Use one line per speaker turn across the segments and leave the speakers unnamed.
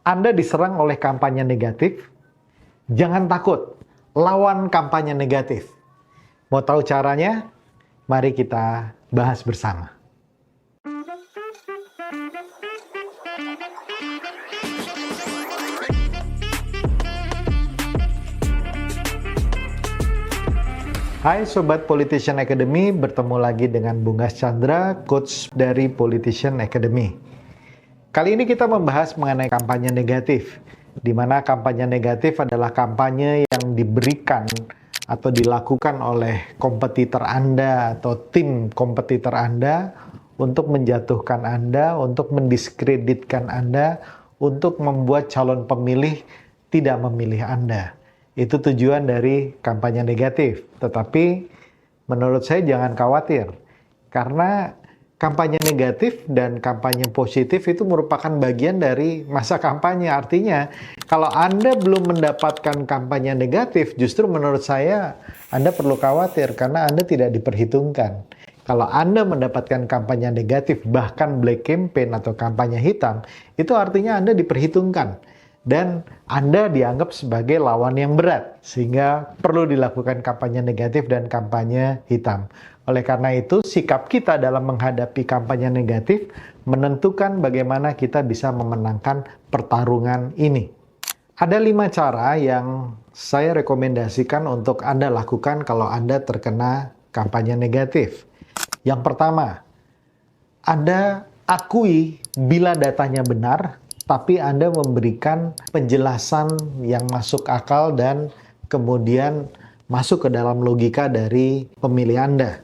Anda diserang oleh kampanye negatif, jangan takut, lawan kampanye negatif. Mau tahu caranya? Mari kita bahas bersama. Hai Sobat Politician Academy, bertemu lagi dengan Bunggas Chandra, Coach dari Politician Academy. Kali ini kita membahas mengenai kampanye negatif, di mana kampanye negatif adalah kampanye yang diberikan atau dilakukan oleh kompetitor Anda atau tim kompetitor Anda untuk menjatuhkan Anda, untuk mendiskreditkan Anda, untuk membuat calon pemilih tidak memilih Anda. Itu tujuan dari kampanye negatif. Tetapi menurut saya jangan khawatir. Karena kampanye negatif dan kampanye positif itu merupakan bagian dari masa kampanye. Artinya kalau Anda belum mendapatkan kampanye negatif, justru menurut saya Anda perlu khawatir karena Anda tidak diperhitungkan. Kalau Anda mendapatkan kampanye negatif, bahkan black campaign atau kampanye hitam, itu artinya Anda diperhitungkan. Dan Anda dianggap sebagai lawan yang berat, sehingga perlu dilakukan kampanye negatif dan kampanye hitam. Oleh karena itu, sikap kita dalam menghadapi kampanye negatif menentukan bagaimana kita bisa memenangkan pertarungan ini. Ada 5 cara yang saya rekomendasikan untuk Anda lakukan kalau Anda terkena kampanye negatif. Yang pertama, Anda akui bila datanya benar, tapi Anda memberikan penjelasan yang masuk akal dan kemudian masuk ke dalam logika dari pemilih Anda.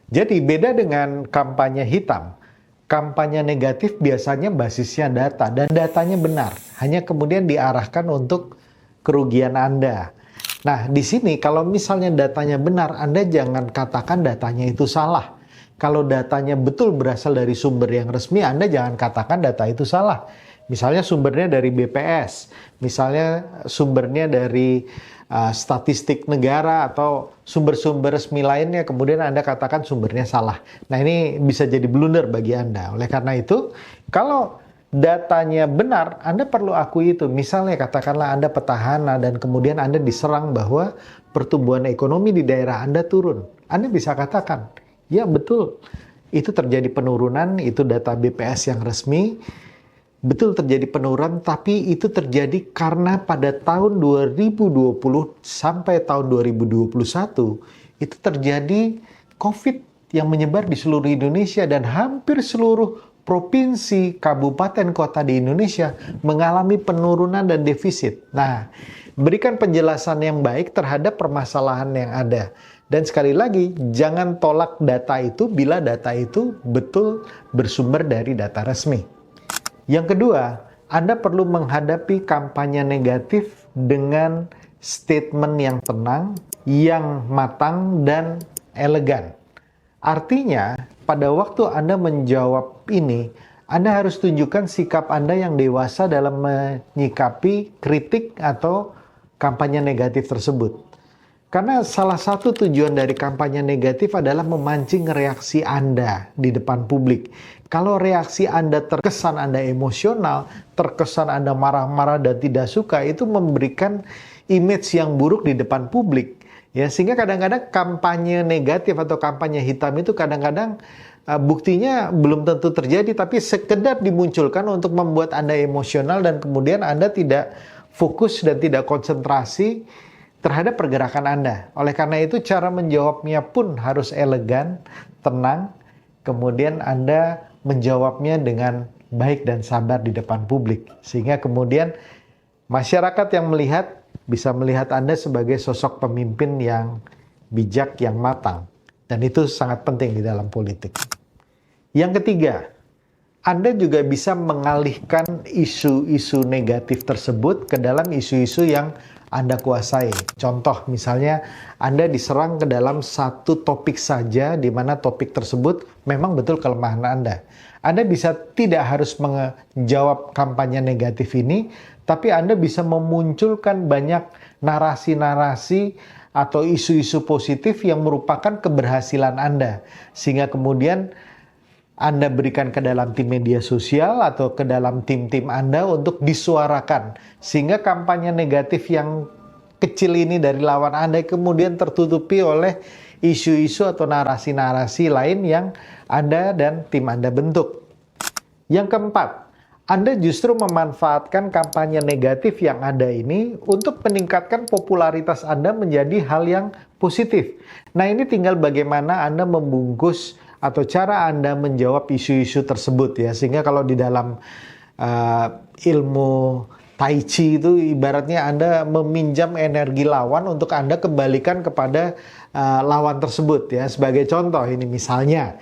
Jadi beda dengan kampanye hitam. Kampanye negatif biasanya basisnya data dan datanya benar, hanya kemudian diarahkan untuk kerugian Anda. Nah, di sini kalau misalnya datanya benar, Anda jangan katakan datanya itu salah. Kalau datanya betul berasal dari sumber yang resmi, Anda jangan katakan data itu salah. Misalnya sumbernya dari BPS, misalnya sumbernya dari statistik negara atau sumber-sumber resmi lainnya, kemudian Anda katakan sumbernya salah. Nah, ini bisa jadi blunder bagi Anda. Oleh karena itu, kalau datanya benar, Anda perlu akui itu. Misalnya katakanlah Anda petahana dan kemudian Anda diserang bahwa pertumbuhan ekonomi di daerah Anda turun. Anda bisa katakan, ya betul, itu terjadi penurunan, itu data BPS yang resmi. Betul terjadi penurunan, tapi itu terjadi karena pada tahun 2020 sampai tahun 2021 itu terjadi COVID yang menyebar di seluruh Indonesia dan hampir seluruh provinsi, kabupaten, kota di Indonesia mengalami penurunan dan defisit. Nah, berikan penjelasan yang baik terhadap permasalahan yang ada. Dan sekali lagi, jangan tolak data itu bila data itu betul bersumber dari data resmi. Yang kedua, Anda perlu menghadapi kampanye negatif dengan statement yang tenang, yang matang, dan elegan. Artinya, pada waktu Anda menjawab ini, Anda harus tunjukkan sikap Anda yang dewasa dalam menyikapi kritik atau kampanye negatif tersebut. Karena salah satu tujuan dari kampanye negatif adalah memancing reaksi Anda di depan publik. Kalau reaksi Anda terkesan Anda emosional, terkesan Anda marah-marah dan tidak suka, itu memberikan image yang buruk di depan publik. Ya, sehingga kadang-kadang kampanye negatif atau kampanye hitam itu kadang-kadang buktinya belum tentu terjadi, tapi sekedar dimunculkan untuk membuat Anda emosional dan kemudian Anda tidak fokus dan tidak konsentrasi terhadap pergerakan Anda. Oleh karena itu cara menjawabnya pun harus elegan, tenang, kemudian Anda menjawabnya dengan baik dan sabar di depan publik. Sehingga kemudian masyarakat yang melihat bisa melihat Anda sebagai sosok pemimpin yang bijak, yang matang. Dan itu sangat penting di dalam politik. Yang ketiga, Anda juga bisa mengalihkan isu-isu negatif tersebut ke dalam isu-isu yang Anda kuasai. Contoh misalnya Anda diserang ke dalam satu topik saja di mana topik tersebut memang betul kelemahan Anda. Anda bisa tidak harus menjawab kampanye negatif ini, tapi Anda bisa memunculkan banyak narasi-narasi atau isu-isu positif yang merupakan keberhasilan Anda. Sehingga kemudian Anda berikan ke dalam tim media sosial atau ke dalam tim-tim Anda untuk disuarakan. Sehingga kampanye negatif yang kecil ini dari lawan Anda kemudian tertutupi oleh isu-isu atau narasi-narasi lain yang Anda dan tim Anda bentuk. Yang keempat, Anda justru memanfaatkan kampanye negatif yang ada ini untuk meningkatkan popularitas Anda menjadi hal yang positif. Nah, ini tinggal bagaimana Anda membungkus atau cara Anda menjawab isu-isu tersebut ya. Sehingga kalau di dalam ilmu Tai Chi itu ibaratnya Anda meminjam energi lawan untuk Anda kembalikan kepada lawan tersebut ya. Sebagai contoh ini misalnya,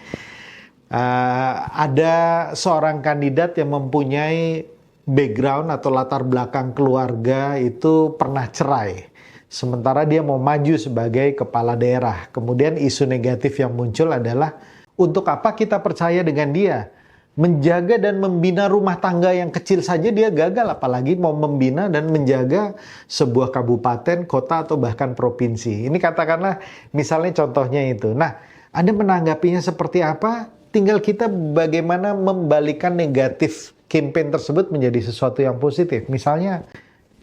ada seorang kandidat yang mempunyai background atau latar belakang keluarga itu pernah cerai. Sementara dia mau maju sebagai kepala daerah. Kemudian isu negatif yang muncul adalah, untuk apa kita percaya dengan dia? Menjaga dan membina rumah tangga yang kecil saja dia gagal, apalagi mau membina dan menjaga sebuah kabupaten, kota, atau bahkan provinsi. Ini katakanlah misalnya contohnya itu. Nah, Anda menanggapinya seperti apa? Tinggal kita bagaimana membalikan negatif campaign tersebut menjadi sesuatu yang positif. Misalnya,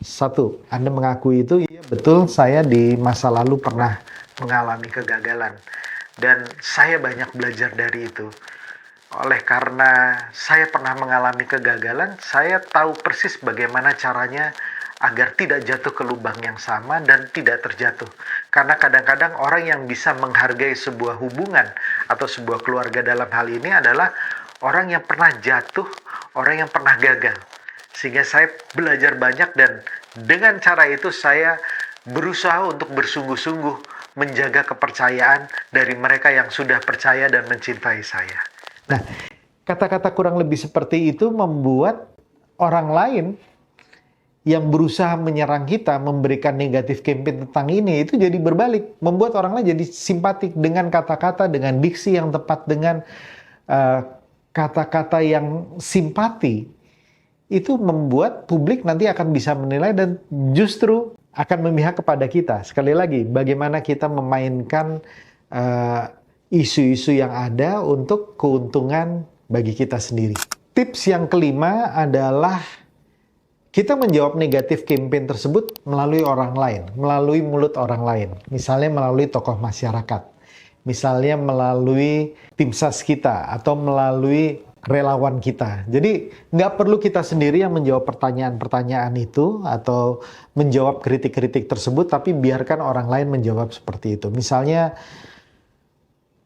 satu, Anda mengakui itu, iya betul saya di masa lalu pernah mengalami kegagalan. Dan saya banyak belajar dari itu. Oleh karena saya pernah mengalami kegagalan, saya tahu persis bagaimana caranya agar tidak jatuh ke lubang yang sama dan tidak terjatuh. Karena kadang-kadang orang yang bisa menghargai sebuah hubungan atau sebuah keluarga dalam hal ini adalah orang yang pernah jatuh, orang yang pernah gagal. Sehingga saya belajar banyak dan dengan cara itu saya berusaha untuk bersungguh-sungguh menjaga kepercayaan dari mereka yang sudah percaya dan mencintai saya. Nah, kata-kata kurang lebih seperti itu membuat orang lain yang berusaha menyerang kita, memberikan negatif campaign tentang ini, itu jadi berbalik. Membuat orang lain jadi simpatik dengan kata-kata, dengan diksi yang tepat, dengan kata-kata yang simpati. Itu membuat publik nanti akan bisa menilai dan justru akan memihak kepada kita. Sekali lagi, bagaimana kita memainkan isu-isu yang ada untuk keuntungan bagi kita sendiri. Tips yang kelima adalah kita menjawab negatif campaign tersebut melalui orang lain, melalui mulut orang lain. Misalnya melalui tokoh masyarakat, misalnya melalui tim ses kita, atau melalui relawan kita. Jadi nggak perlu kita sendiri yang menjawab pertanyaan-pertanyaan itu atau menjawab kritik-kritik tersebut, tapi biarkan orang lain menjawab seperti itu. Misalnya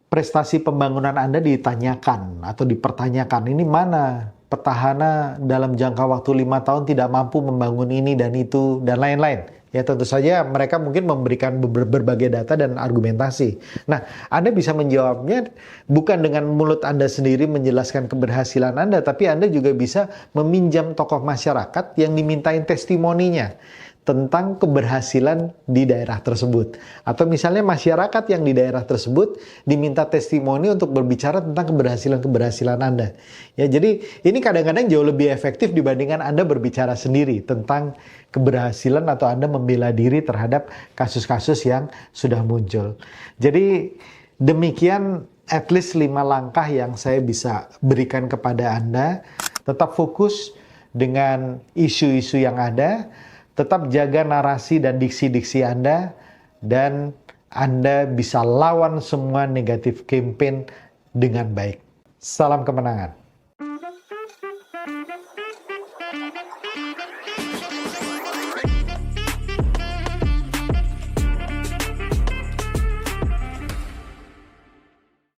prestasi pembangunan Anda ditanyakan atau dipertanyakan, ini mana petahana dalam jangka waktu 5 tahun tidak mampu membangun ini dan itu dan lain-lain. Ya tentu saja mereka mungkin memberikan berbagai data dan argumentasi. Nah, Anda bisa menjawabnya bukan dengan mulut Anda sendiri menjelaskan keberhasilan Anda, tapi Anda juga bisa meminjam tokoh masyarakat yang dimintain testimoninya tentang keberhasilan di daerah tersebut. Atau misalnya masyarakat yang di daerah tersebut diminta testimoni untuk berbicara tentang keberhasilan-keberhasilan Anda. Ya, jadi ini kadang-kadang jauh lebih efektif dibandingkan Anda berbicara sendiri tentang keberhasilan atau Anda membela diri terhadap kasus-kasus yang sudah muncul. Jadi demikian at least 5 langkah yang saya bisa berikan kepada Anda. Tetap fokus dengan isu-isu yang ada, tetap jaga narasi dan diksi-diksi Anda, dan Anda bisa lawan semua negatif campaign dengan baik. Salam kemenangan.